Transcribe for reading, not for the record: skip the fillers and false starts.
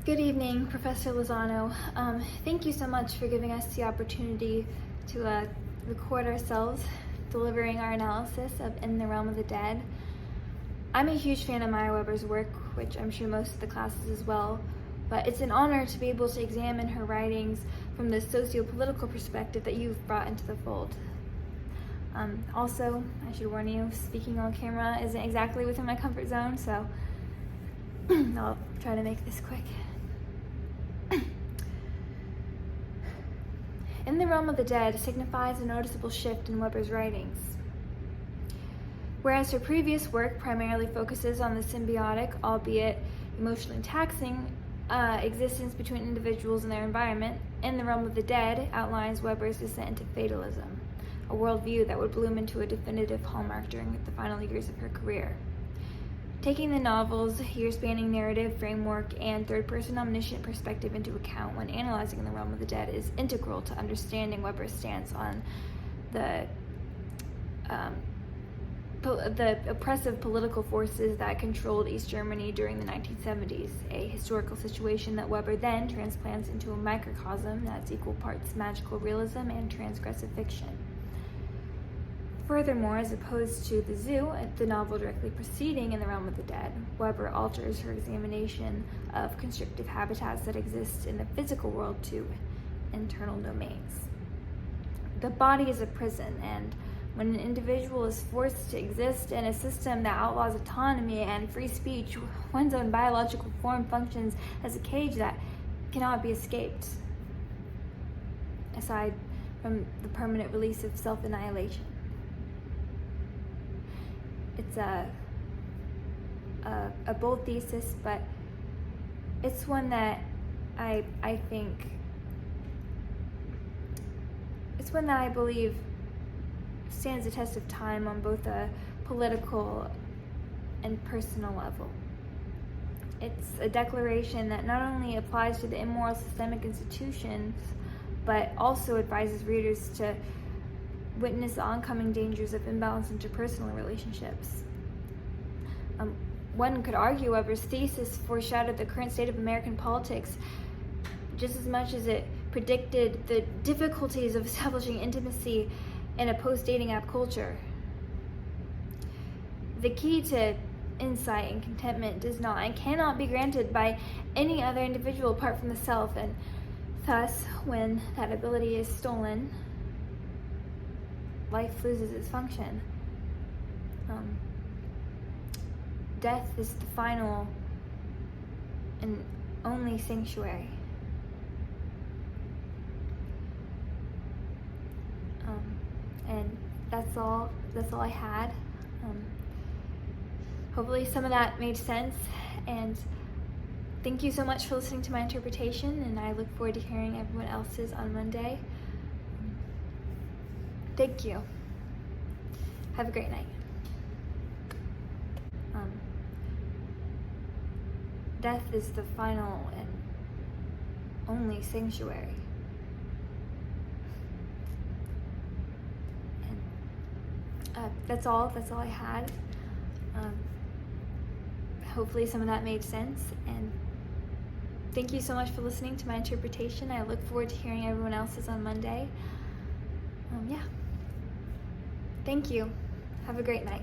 Good evening, Professor Lozano. Thank you so much for giving us the opportunity to record ourselves delivering our analysis of In the Realm of the Dead. I'm a huge fan of Maya Weber's work, which I'm sure most of the classes as well, but it's an honor to be able to examine her writings from the socio-political perspective that you've brought into the fold. Also, I should warn you, speaking on camera isn't exactly within my comfort zone, so I'll try to make this quick. In the Realm of the Dead signifies a noticeable shift in Weber's writings. Whereas her previous work primarily focuses on the symbiotic, albeit emotionally taxing, existence between individuals and their environment, In the Realm of the Dead outlines Weber's descent into fatalism, a worldview that would bloom into a definitive hallmark during the final years of her career. Taking the novel's year-spanning narrative framework and third-person omniscient perspective into account when analyzing The Realm of the Dead is integral to understanding Weber's stance on the oppressive political forces that controlled East Germany during the 1970s, a historical situation that Weber then transplants into a microcosm that's equal parts magical realism and transgressive fiction. Furthermore, as opposed to The Zoo, the novel directly preceding In the Realm of the Dead, Weber alters her examination of constrictive habitats that exist in the physical world to internal domains. The body is a prison, and when an individual is forced to exist in a system that outlaws autonomy and free speech, one's own biological form functions as a cage that cannot be escaped, aside from the permanent release of self-annihilation. It's a bold thesis, but it's one that I believe stands the test of time on both a political and personal level. It's a declaration that not only applies to the immoral systemic institutions, but also advises readers to witness the oncoming dangers of imbalanced interpersonal relationships. One could argue Weber's thesis foreshadowed the current state of American politics just as much as it predicted the difficulties of establishing intimacy in a post-dating app culture. The key to insight and contentment does not and cannot be granted by any other individual apart from the self, and thus, when that ability is stolen, life loses its function. Death is the final and only sanctuary. And that's all I had. Hopefully some of that made sense, and thank you so much for listening to my interpretation, and I look forward to hearing everyone else's on Monday. Thank you. Have a great night. Death is the final and only sanctuary. And that's all I had. Hopefully some of that made sense, and thank you so much for listening to my interpretation. I look forward to hearing everyone else's on Monday. Yeah. Thank you. Have a great night.